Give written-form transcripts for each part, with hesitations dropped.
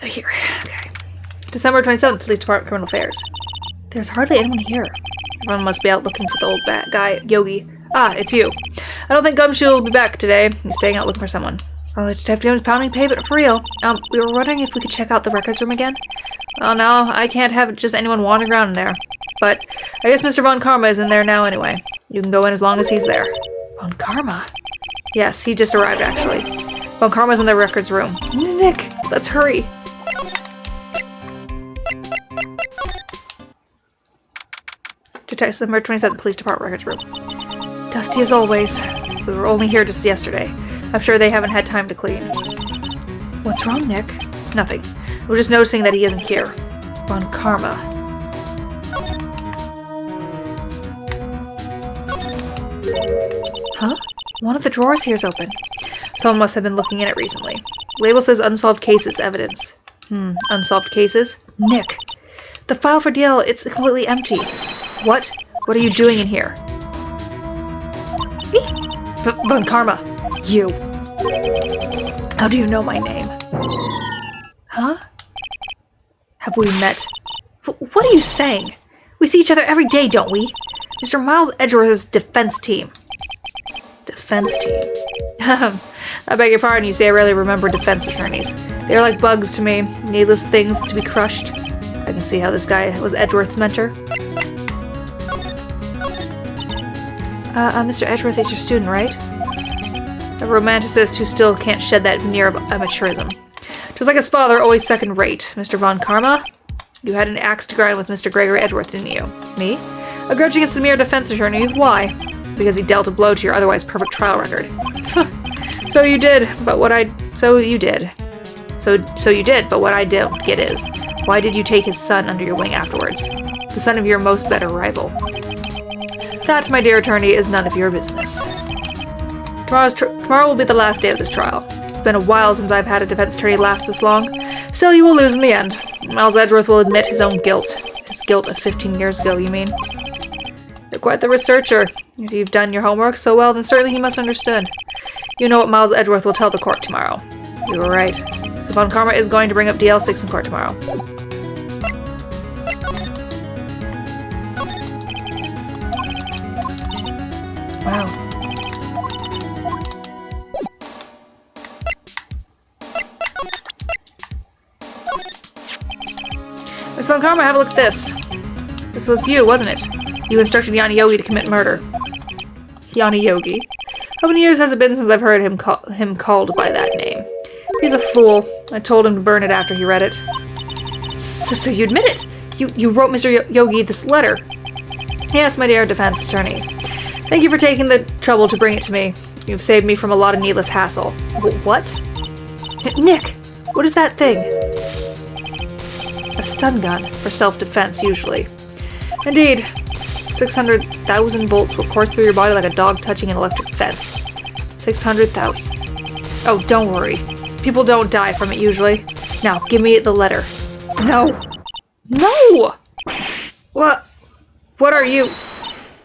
Here. Okay. December 27th, Police Department, Criminal Affairs. There's hardly anyone here. Everyone must be out looking for the old bat guy, Yogi. Ah, it's you. I don't think Gumshoe will be back today. He's staying out looking for someone. Sounds like Detective Jones pounding pavement for real. We were wondering if we could check out the records room again. Well, no, I can't have just anyone wandering around in there. But I guess Mr. Von Karma is in there now anyway. You can go in as long as he's there. Von Karma? Yes, he just arrived actually. Von Karma's in the records room. Nick, let's hurry. December 27th, Police Department Records Room. Dusty as always. We were only here just yesterday. I'm sure they haven't had time to clean. What's wrong, Nick? Nothing. We're just noticing that he isn't here. Von Karma. Huh? One of the drawers here is open. Someone must have been looking in it recently. Label says unsolved cases evidence. Unsolved cases? Nick. The file for DL, it's completely empty. What? What are you doing in here? Von Karma. You. How do you know my name? Huh? Have we met? What are you saying? We see each other every day, don't we? Mr. Miles Edgeworth's defense team. Defense team. I beg your pardon, you say I rarely remember defense attorneys. They are like bugs to me, needless things to be crushed. I can see how this guy was Edgeworth's mentor. Mr. Edgeworth is your student, right? A romanticist who still can't shed that veneer of amateurism. Just like his father, always second rate. Mr. Von Karma, you had an axe to grind with Mr. Gregory Edgeworth, didn't you? Me? A grudge against a mere defense attorney. Why? Because he dealt a blow to your otherwise perfect trial record. So you did, but what I... So you did, but what I don't get is, why did you take his son under your wing afterwards? The son of your most better rival. That, my dear attorney, is none of your business. Tomorrow will be the last day of this trial. It's been a while since I've had a defense attorney last this long. Still, you will lose in the end. Miles Edgeworth will admit his own guilt. His guilt of 15 years ago, you mean? You're quite the researcher. If you've done your homework so well, then certainly he must understand. You know what Miles Edgeworth will tell the court tomorrow. You were right. So Von Karma is going to bring up DL6 in court tomorrow. Wow. Miss Von Karma, have a look at this. This was you, wasn't it? You instructed Yanni Yogi to commit murder. Yanni Yogi? How many years has it been since I've heard him called by that name? He's a fool. I told him to burn it after he read it. So you admit it? You wrote Mr. Yogi this letter? Yes, my dear defense attorney. Thank you for taking the trouble to bring it to me. You've saved me from a lot of needless hassle. What? Nick, what is that thing? A stun gun, for self-defense, usually. Indeed. 600,000 bolts will course through your body like a dog touching an electric fence. 600,000. Oh, don't worry. People don't die from it, usually. Now, give me the letter. No! No! What? What are you?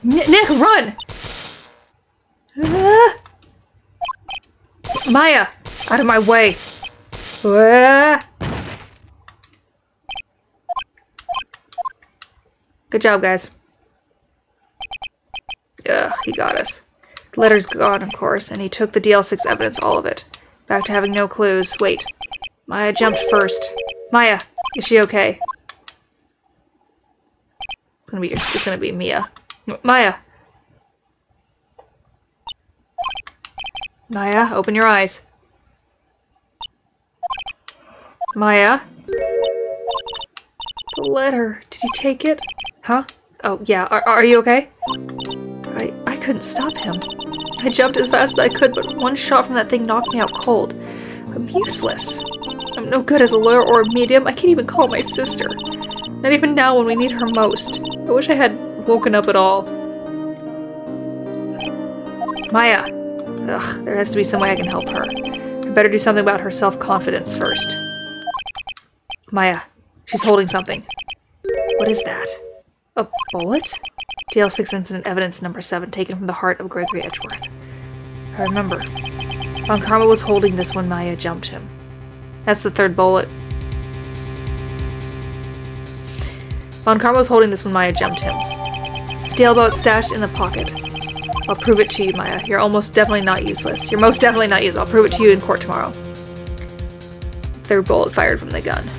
Nick, run! Maya! Out of my way! Good job, guys. Ugh, he got us. The letter's gone, of course, and he took the DL6 evidence, all of it. Back to having no clues. Wait. Maya jumped first. Maya, is she okay? It's gonna be Mia. Maya! Maya, open your eyes. Maya? The letter. Did he take it? Huh? Oh, yeah. Are you okay? I couldn't stop him. I jumped as fast as I could, but one shot from that thing knocked me out cold. I'm useless. I'm no good as a lawyer or a medium. I can't even call my sister. Not even now when we need her most. I wish I had woken up at all. Maya! Ugh, there has to be some way I can help her. I better do something about her self-confidence first. Maya, she's holding something. What is that? A bullet? DL6 incident evidence number 7, taken from the heart of Gregory Edgeworth. I remember. Von Karma was holding this when Maya jumped him. That's the third bullet. Von Karma was holding this when Maya jumped him. DL boat stashed in the pocket. I'll prove it to you, Maya. You're almost definitely not useless. You're most definitely not useless. I'll prove it to you in court tomorrow. Third bullet fired from the gun.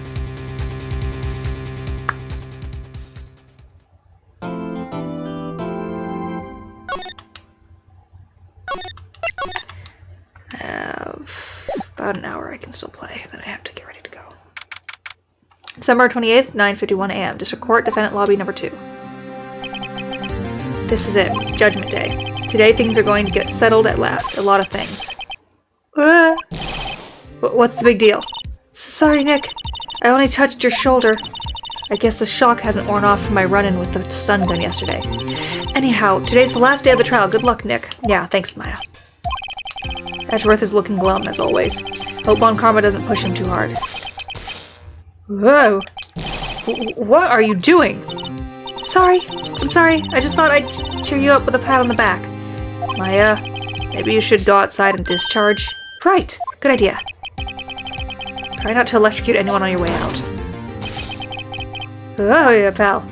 About an hour I can still play, then I have to get ready to go. December 28th, 9:51 a.m. District Court, Defendant Lobby Number 2. This is it. Judgment Day. Today things are going to get settled at last. A lot of things. What's the big deal? Sorry, Nick. I only touched your shoulder. I guess the shock hasn't worn off from my run-in with the stun gun yesterday. Anyhow, today's the last day of the trial. Good luck, Nick. Yeah, thanks, Maya. Edgeworth is looking glum, as always. Hope Von Karma doesn't push him too hard. Whoa! What are you doing? Sorry. I'm sorry. I just thought I'd cheer you up with a pat on the back. Maya, maybe you should go outside and discharge. Right. Good idea. Try not to electrocute anyone on your way out. Oh, yeah, pal.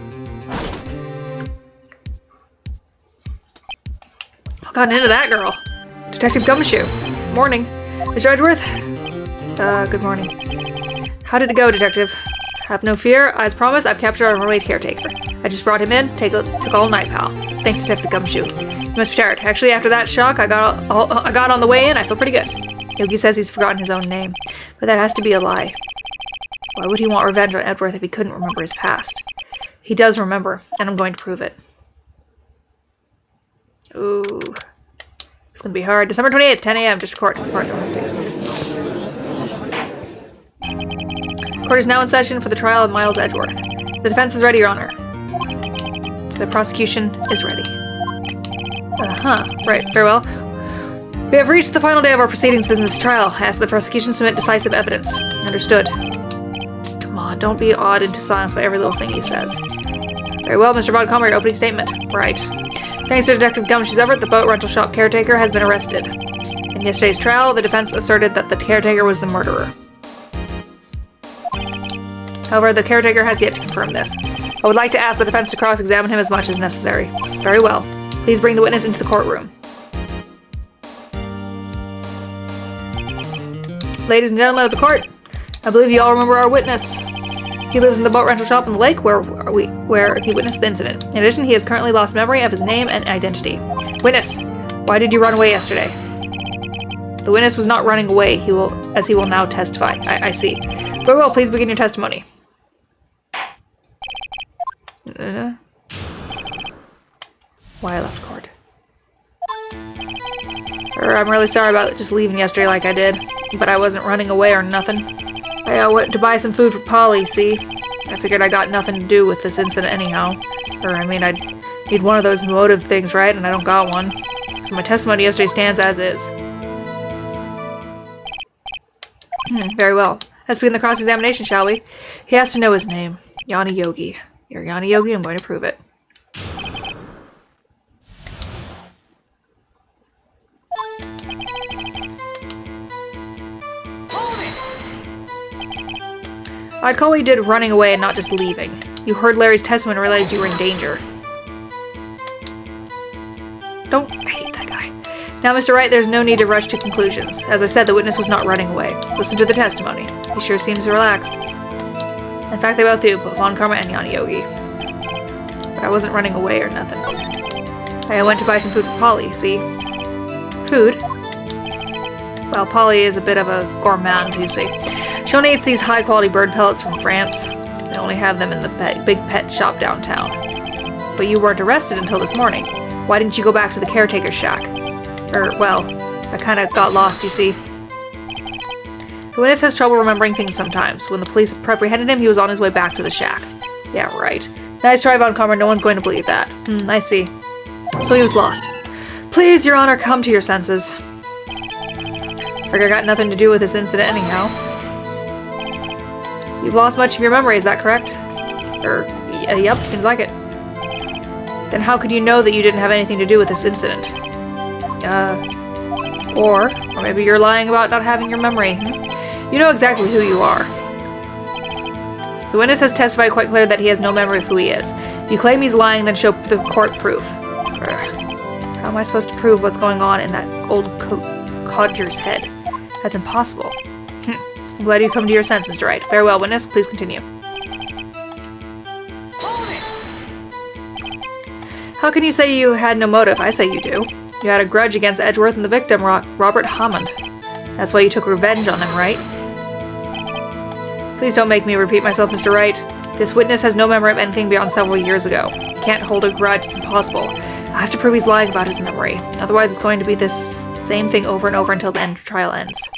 What got into that girl? Detective Gumshoe. Morning. Mr. Edgeworth? Good morning. How did it go, Detective? Have no fear. As promised, I've captured our runaway caretaker. I just brought him in. Took all night, pal. Thanks, Detective Gumshoe. You must be tired. Actually, after that shock I got on the way in, I feel pretty good. Yogi says he's forgotten his own name, but that has to be a lie. Why would he want revenge on Edgeworth if he couldn't remember his past? He does remember, and I'm going to prove it. Ooh. It's gonna be hard. December 28th, 10 a.m. District Court. Court is now in session for the trial of Miles Edgeworth. The defense is ready, Your Honor. The prosecution is ready. Right, very well. We have reached the final day of our proceedings in this trial. I ask the prosecution submit decisive evidence. Understood. Come on, don't be awed into silence by every little thing he says. Very well, Mr. Von Karma, your opening statement. Right. Thanks to Detective Gumshoe's effort, the boat rental shop caretaker has been arrested. In yesterday's trial, the defense asserted that the caretaker was the murderer. However, the caretaker has yet to confirm this. I would like to ask the defense to cross-examine him as much as necessary. Very well. Please bring the witness into the courtroom. Ladies and gentlemen of the court, I believe you all remember our witness. He lives in the boat rental shop in the lake where he witnessed the incident. In addition, he has currently lost memory of his name and identity. Witness, why did you run away yesterday? The witness was not running away, he will now testify. I see. Very well, please begin your testimony. Why I left court. I'm really sorry about just leaving yesterday like I did, but I wasn't running away or nothing. I went to buy some food for Polly, see? I figured I got nothing to do with this incident anyhow. I need one of those motive things, right? And I don't got one. So my testimony yesterday stands as is. Very well. Let's begin the cross-examination, shall we? He has to know his name. Yanni Yogi. You're Yanni Yogi, I'm going to prove it. I call what you did running away and not just leaving. You heard Larry's testimony and realized you were in danger. I hate that guy. Now, Mr. Wright, there's no need to rush to conclusions. As I said, the witness was not running away. Listen to the testimony. He sure seems relaxed. In fact, they both do, both Von Karma and Yanni Yogi. But I wasn't running away or nothing. I went to buy some food for Polly, see? Food? Well, Polly is a bit of a gourmand, you see. She only eats these high-quality bird pellets from France. They only have them in the big pet shop downtown. But you weren't arrested until this morning. Why didn't you go back to the caretaker's shack? I kinda got lost, you see. The witness has trouble remembering things sometimes. When the police apprehended him, he was on his way back to the shack. Yeah, right. Nice try, Von Karma. No one's going to believe that. I see. So he was lost. Please, Your Honor, come to your senses. Figure I got nothing to do with this incident anyhow. You've lost much of your memory, is that correct? Yep, seems like it. Then how could you know that you didn't have anything to do with this incident? Or maybe you're lying about not having your memory. You know exactly who you are. The witness has testified quite clearly that he has no memory of who he is. If you claim he's lying, then show the court proof. How am I supposed to prove what's going on in that old codger's head? That's impossible. I'm glad you come to your sense, Mr. Wright. Very well, witness. Please continue. How can you say you had no motive? I say you do. You had a grudge against Edgeworth and the victim, Robert Hammond. That's why you took revenge on them, right? Please don't make me repeat myself, Mr. Wright. This witness has no memory of anything beyond several years ago. He can't hold a grudge. It's impossible. I have to prove he's lying about his memory. Otherwise, it's going to be this same thing over and over until the trial ends.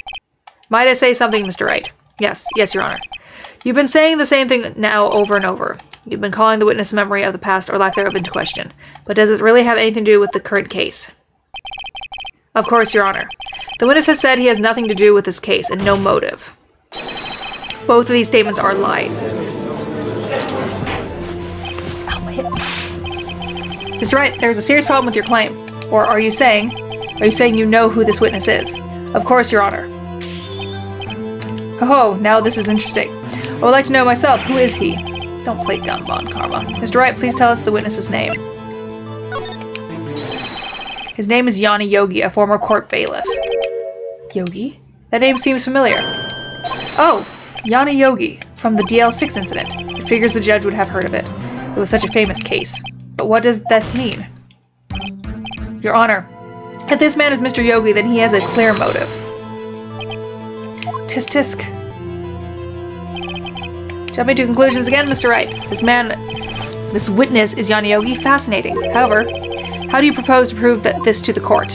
Might I say something, Mr. Wright? Yes, Your Honor. You've been saying the same thing now over and over. You've been calling the witness' memory of the past or lack thereof into question. But does it really have anything to do with the current case? Of course, Your Honor. The witness has said he has nothing to do with this case and no motive. Both of these statements are lies. Mr. Wright, there is a serious problem with your claim. Or are you saying you know who this witness is? Of course, Your Honor. Oh, now this is interesting. I would like to know myself, who is he? Don't play dumb, Von Karma. Mr. Wright, please tell us the witness's name. His name is Yanni Yogi, a former court bailiff. Yogi? That name seems familiar. Oh, Yanni Yogi, from the DL6 incident. It figures the judge would have heard of it. It was such a famous case. But what does this mean? Your Honor, if this man is Mr. Yogi, then he has a clear motive. Tisk tisk. Jumping to conclusions again, Mr. Wright. This witness is Yanni Yogi. Fascinating. However, how do you propose to prove this to the court?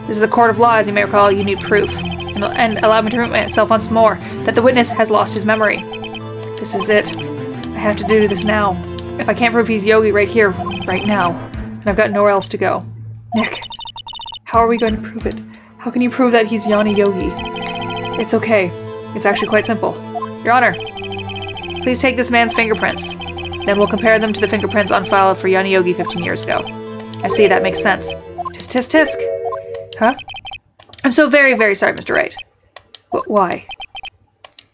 This is a court of law, as you may recall. You need proof. And allow me to remind myself once more that the witness has lost his memory. This is it. I have to do this now. If I can't prove he's Yogi right here, right now, then I've got nowhere else to go. Nick, how are we going to prove it? How can you prove that he's Yanni Yogi? It's okay. It's actually quite simple. Your Honor, please take this man's fingerprints. Then we'll compare them to the fingerprints on file for Yanni Yogi 15 years ago. I see, that makes sense. Tisk tisk tisk. Huh? I'm so very, very sorry, Mr. Wright. Why?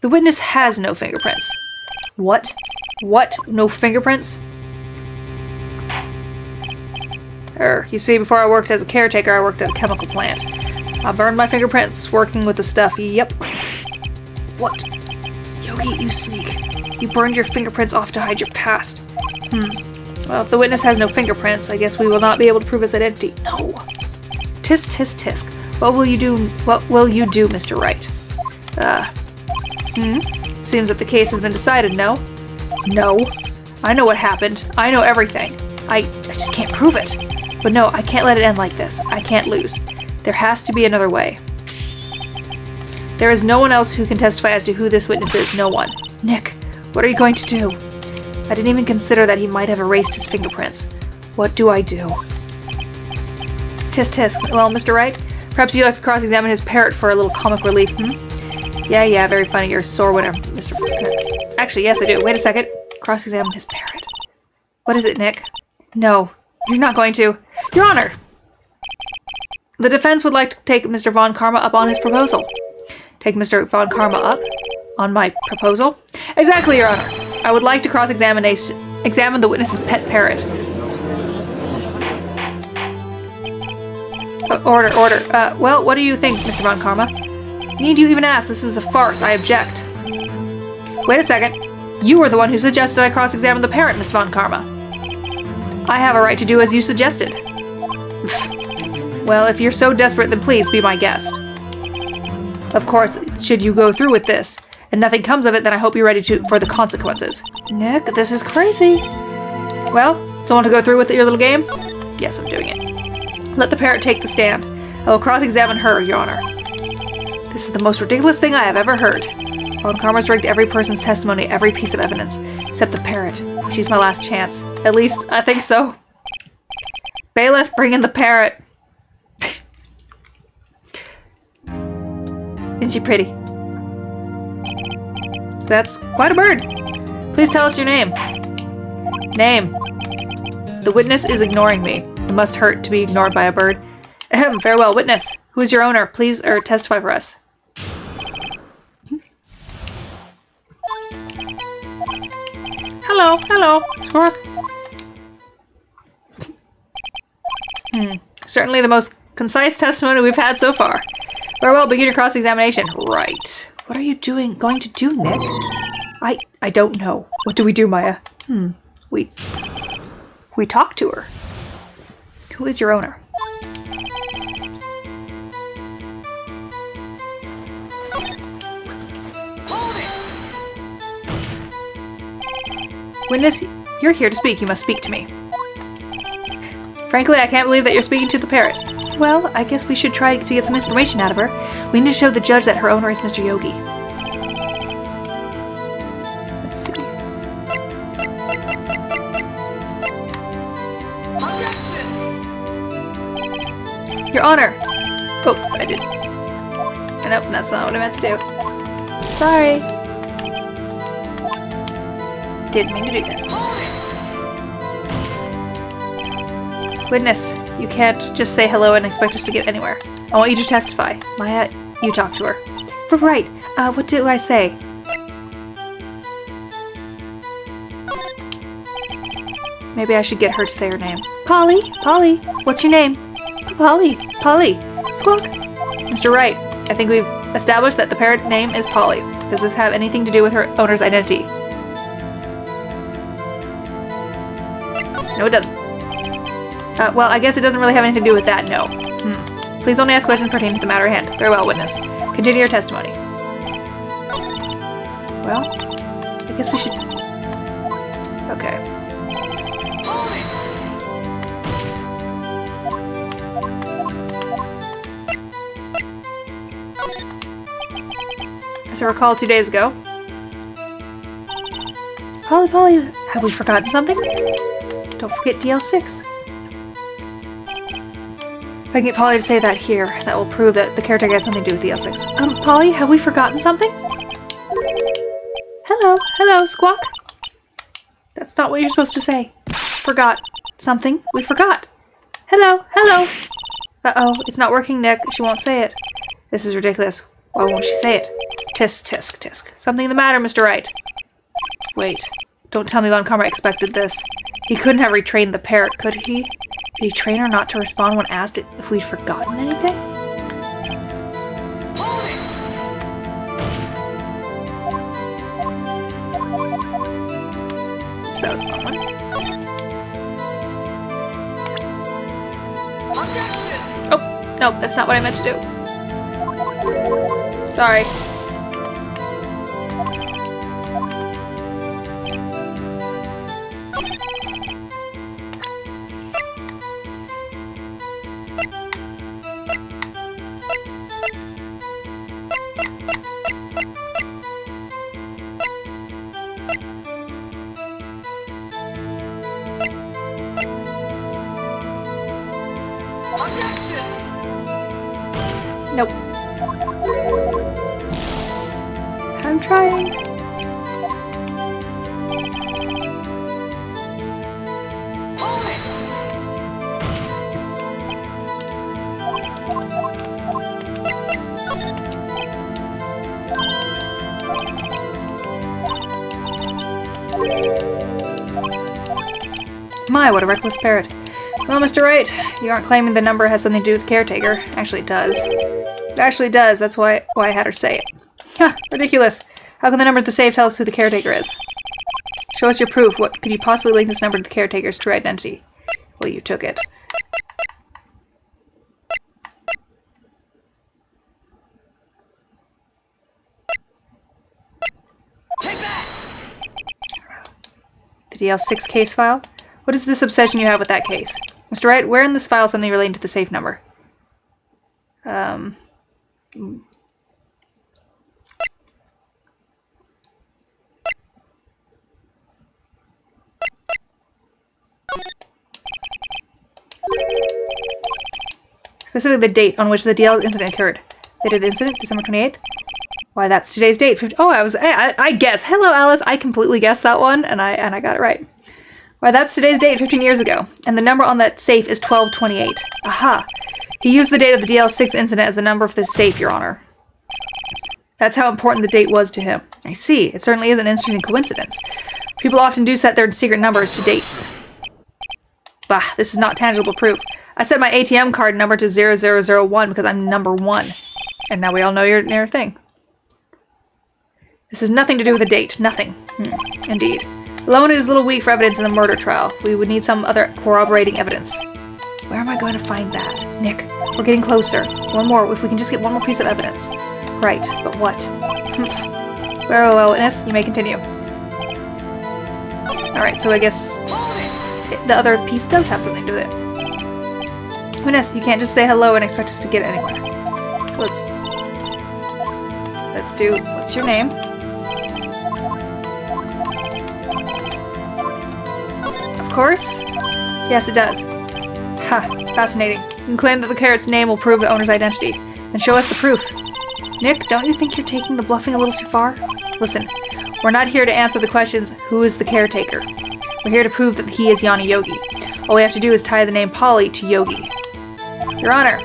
The witness has no fingerprints. What? What? No fingerprints? You see, before I worked as a caretaker, I worked at a chemical plant. I burned my fingerprints working with the stuff. Yep. What? Yogi, you sneak. You burned your fingerprints off to hide your past. Well, if the witness has no fingerprints, I guess we will not be able to prove his identity. No. Tisk tisk tisk. What will you do? What will you do, Mr. Wright? Seems that the case has been decided, no? No. I know what happened. I know everything. I just can't prove it. But no, I can't let it end like this. I can't lose. There has to be another way. There is no one else who can testify as to who this witness is. No one. Nick, what are you going to do? I didn't even consider that he might have erased his fingerprints. What do I do? Tisk tisk. Well, Mr. Wright, perhaps you'd like to cross-examine his parrot for a little comic relief, Yeah, very funny. You're a sore winner, Mr. Actually, yes, I do. Wait a second. Cross-examine his parrot. What is it, Nick? No, you're not going to. Your Honor! The defense would like to take Mr. Von Karma up on his proposal. Take Mr. Von Karma up on my proposal? Exactly, Your Honor. I would like to examine the witness's pet parrot. Order. Well, what do you think, Mr. Von Karma? Need you even ask? This is a farce. I object. Wait a second. You were the one who suggested I cross-examine the parrot, Miss Von Karma. I have a right to do as you suggested. Well, if you're so desperate, then please be my guest. Of course, should you go through with this, and nothing comes of it, then I hope you're ready for the consequences. Nick, this is crazy. Well, still want to go through with your little game? Yes, I'm doing it. Let the parrot take the stand. I will cross-examine her, Your Honor. This is the most ridiculous thing I have ever heard. Von Karma's rigged every person's testimony, every piece of evidence, except the parrot. She's my last chance. At least, I think so. Bailiff, bring in the parrot. Isn't she pretty? That's quite a bird. Please tell us your name. Name. The witness is ignoring me. It must hurt to be ignored by a bird. Ahem, farewell, witness. Who is your owner? Please, testify for us. Hello, hello, Squawk. Certainly the most concise testimony we've had so far. Very well, begin your cross-examination. Right. What are you going to do, Nick? I don't know. What do we do, Maya? We talk to her. Who is your owner? Witness, you're here to speak. You must speak to me. Frankly, I can't believe that you're speaking to the parrot. Well, I guess we should try to get some information out of her. We need to show the judge that her owner is Mr. Yogi. Let's see. Your Honor! Oh, I did. Nope, that's not what I meant to do. Sorry. Didn't mean to do that. Witness, you can't just say hello and expect us to get anywhere. I want you to testify. Maya, you talk to her. For Wright, what do I say? Maybe I should get her to say her name. Polly? Polly? What's your name? Polly? Polly? Squawk? Mr. Wright, I think we've established that the parrot name is Polly. Does this have anything to do with her owner's identity? No, it doesn't. Well, I guess it doesn't really have anything to do with that, no. Please only ask questions pertaining to the matter at hand. Very well, witness. Continue your testimony. Well, I guess we should... Okay. As I recall 2 days ago... Polly, have we forgotten something? Don't forget DL6. If I can get Polly to say that here, that will prove that the caretaker had something to do with DL6. Polly, have we forgotten something? Hello, Squawk. That's not what you're supposed to say. Forgot something. We forgot. Hello. Uh-oh, it's not working, Nick. She won't say it. This is ridiculous. Why won't she say it? Tisk, tisk, tisk. Something the matter, Mr. Wright. Wait. Don't tell me Von Karma expected this. He couldn't have retrained the parrot, could he? Did he train her not to respond when asked if we'd forgotten anything? Oops, that was a fun one. Oh, no, that's not what I meant to do. Sorry. Nope. I'm trying. My, what a reckless parrot. Well, Mr. Wright, you aren't claiming the number has something to do with the caretaker. Actually, it does. It actually does. That's why I had her say it. Ha! Ridiculous. How can the number at the safe tell us who the caretaker is? Show us your proof. What could you possibly link this number to the caretaker's true identity? Well, you took it. Take that! The DL6 case file? What is this obsession you have with that case? Mr. Wright, where in this file is something relating to the safe number? Specifically the date on which the DL incident occurred. Date of the incident, December 28th? Why, that's today's date. Oh, I guess. Hello, Alice. I completely guessed that one, and I got it right. Why, that's today's date 15 years ago, and the number on that safe is 1228. Aha! He used the date of the DL6 incident as the number for the safe, Your Honor. That's how important the date was to him. I see. It certainly is an interesting coincidence. People often do set their secret numbers to dates. Bah, this is not tangible proof. I set my ATM card number to 0001 because I'm number 1. And now we all know your thing. This has nothing to do with the date. Nothing. Indeed. Alone is a little weak for evidence in the murder trial. We would need some other corroborating evidence. Where am I going to find that? Nick, we're getting closer. One more, if we can just get one more piece of evidence. Right, but what? Very well, witness. You may continue. Alright, so I guess the other piece does have something to do with it. Witness, you can't just say hello and expect us to get anywhere. So let's do, what's your name? Of course? Yes, it does. Ha, fascinating. You can claim that the carrot's name will prove the owner's identity. And show us the proof. Nick, don't you think you're taking the bluffing a little too far? Listen, we're not here to answer the questions, who is the caretaker? We're here to prove that he is Yanni Yogi. All we have to do is tie the name Polly to Yogi. Your Honor,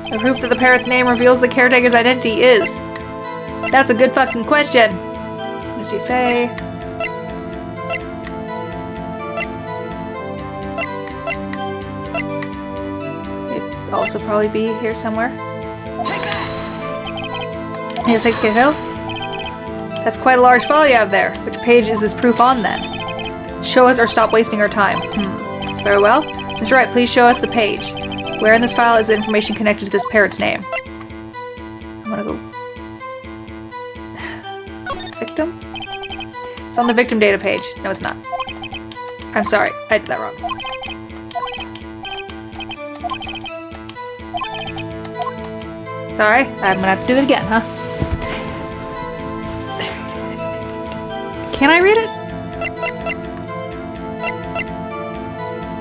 the proof that the parrot's name reveals the caretaker's identity is... That's a good fucking question. Misty Faye. It'd also probably be here somewhere. Yes, 6K Hill? That's quite a large file you have there. Which page is this proof on, then? Show us or stop wasting our time. Very well. Mr. Wright, please show us the page. Where in this file is the information connected to this parrot's name? I'm gonna go... Victim? It's on the victim data page. No, it's not. I'm sorry. I did that wrong. Sorry. I'm gonna have to do that again, huh? Can I read it?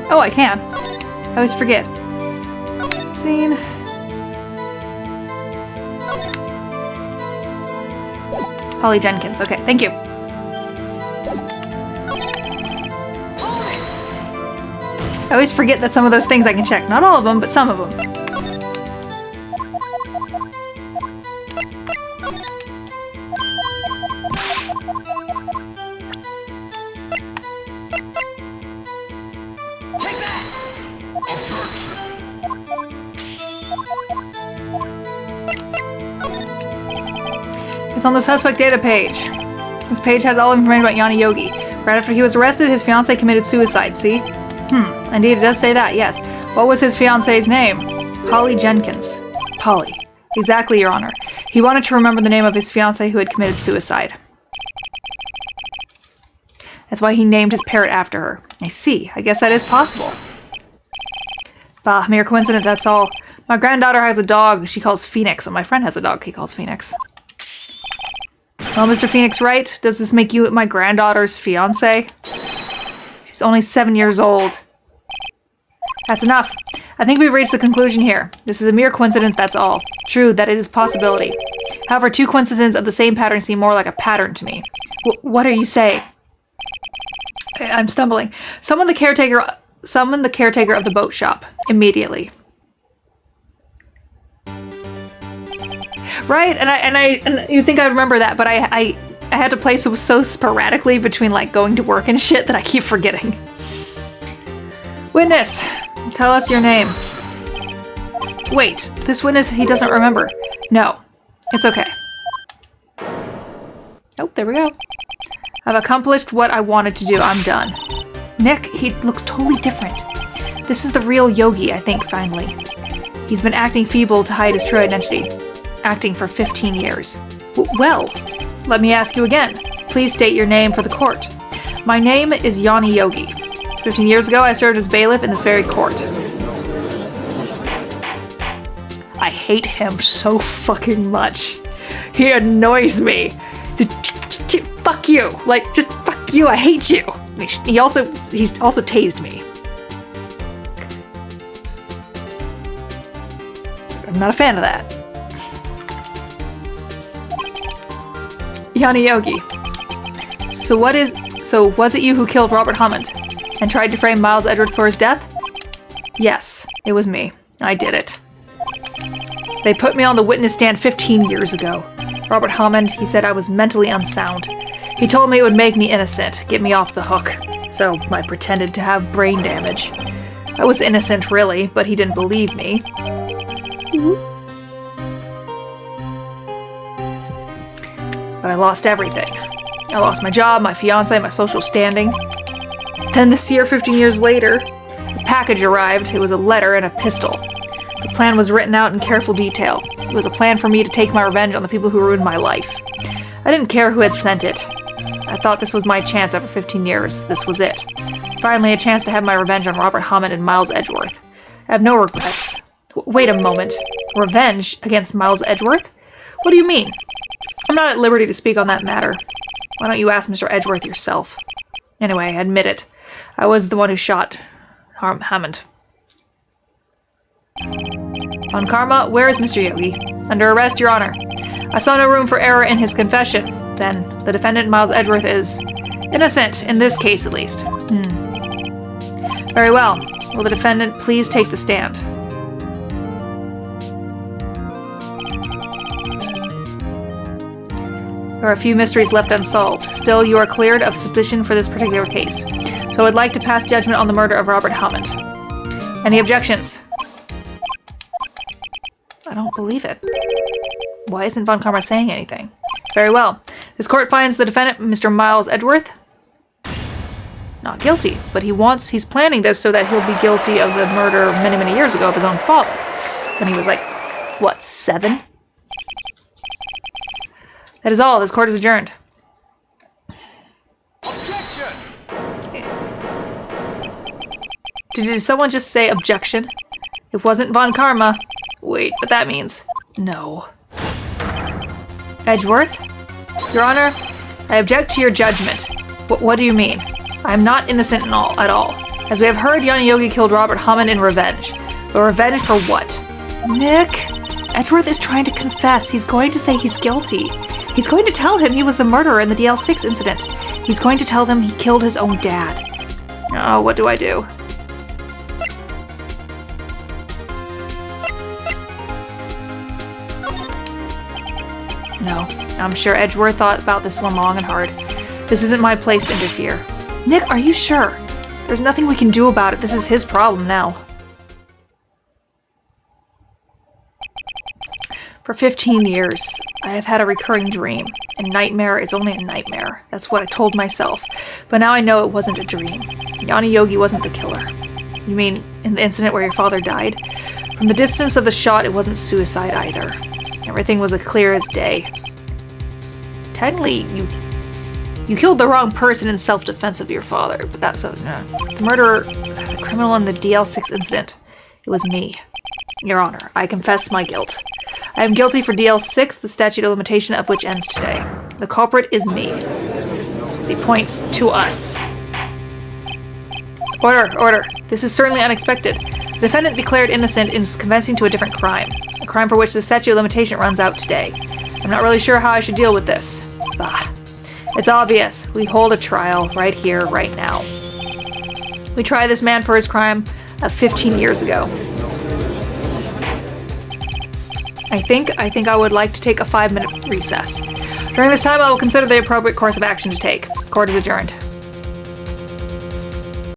Oh, I can. I always forget. Scene. Holly Jenkins. Okay, thank you. I always forget that some of those things I can check. Not all of them, but some of them. It's on the suspect data page. This page has all information about Yanni Yogi. Right after he was arrested, his fiancée committed suicide, see? Indeed, it does say that, yes. What was his fiancée's name? Polly Jenkins. Polly. Exactly, Your Honor. He wanted to remember the name of his fiancée who had committed suicide. That's why he named his parrot after her. I see. I guess that is possible. Bah, mere coincidence, that's all. My granddaughter has a dog she calls Phoenix, and my friend has a dog he calls Phoenix. Well, Mr. Phoenix Wright, does this make you my granddaughter's fiancé? She's only 7 years old. That's enough. I think we've reached the conclusion here. This is a mere coincidence, that's all. True, that it is a possibility. However, two coincidences of the same pattern seem more like a pattern to me. What are you saying? I'm stumbling. Summon the caretaker of the boat shop. Immediately. Right? And you think I'd remember that, but I had to play so sporadically between like going to work and shit that I keep forgetting. Witness, tell us your name. Wait, this witness, he doesn't remember. No, it's okay. Oh, there we go. I've accomplished what I wanted to do. I'm done. Nick, he looks totally different. This is the real Yogi, I think, finally. He's been acting feeble to hide his true identity. Acting for 15 years. Well, let me ask you again. Please state your name for the court. My name is Yanni Yogi. 15 years ago, I served as bailiff in this very court. I hate him so fucking much. He annoys me. Fuck you. Like, just fuck you. I hate you. He's also tased me. I'm not a fan of that. Yanni Yogi. So was it you who killed Robert Hammond? And tried to frame Miles Edgeworth for his death? Yes, it was me. I did it. They put me on the witness stand 15 years ago. Robert Hammond, he said I was mentally unsound. He told me it would make me innocent, get me off the hook. So I pretended to have brain damage. I was innocent, really, but he didn't believe me. But I lost everything. I lost my job, my fiancé, my social standing. Then this year, 15 years later, a package arrived. It was a letter and a pistol. The plan was written out in careful detail. It was a plan for me to take my revenge on the people who ruined my life. I didn't care who had sent it. I thought this was my chance after 15 years. This was it. Finally, a chance to have my revenge on Robert Hammond and Miles Edgeworth. I have no regrets. Wait a moment. Revenge against Miles Edgeworth? What do you mean? I'm not at liberty to speak on that matter. Why don't you ask Mr. Edgeworth yourself? Anyway, admit it. I was the one who shot Hammond. On Karma, where is Mr. Yogi? Under arrest, Your Honor. I saw no room for error in his confession. Then, the defendant, Miles Edgeworth, is innocent, in this case at least. Very well. Will the defendant please take the stand? There are a few mysteries left unsolved. Still, you are cleared of suspicion for this particular case. So I would like to pass judgment on the murder of Robert Hammond. Any objections? I don't believe it. Why isn't Von Karma saying anything? Very well. This court finds the defendant, Mr. Miles Edgeworth, not guilty, but he's planning this so that he'll be guilty of the murder many, many years ago of his own father. When he was like, what, 7? That is all. This court is adjourned. Objection! Did someone just say objection? It wasn't Von Karma. Wait, but that means no. Edgeworth? Your Honor, I object to your judgment. What do you mean? I am not innocent at all. As we have heard, Yanni Yogi killed Robert Hammond in revenge. But revenge for what? Nick? Edgeworth is trying to confess. He's going to say he's guilty. He's going to tell him he was the murderer in the DL6 incident. He's going to tell them he killed his own dad. Oh, what do I do? No, I'm sure Edgeworth thought about this one long and hard. This isn't my place to interfere. Nick, are you sure? There's nothing we can do about it. This is his problem now. For 15 years, I have had a recurring dream. A nightmare is only a nightmare. That's what I told myself. But now I know it wasn't a dream. Yanni Yogi wasn't the killer. You mean in the incident where your father died? From the distance of the shot, it wasn't suicide either. Everything was as clear as day. Technically, you killed the wrong person in self-defense of your father, but that's the murderer, the criminal in the DL6 incident. It was me. Your Honor, I confess my guilt. I am guilty for DL6, the statute of limitation of which ends today. The culprit is me. As he points to us. Order. This is certainly unexpected. The defendant declared innocent is confessing to a different crime. A crime for which the statute of limitation runs out today. I'm not really sure how I should deal with this. Bah. It's obvious. We hold a trial right here, right now. We try this man for his crime of 15 years ago. I think I would like to take a 5-minute recess. During this time, I will consider the appropriate course of action to take. Court is adjourned.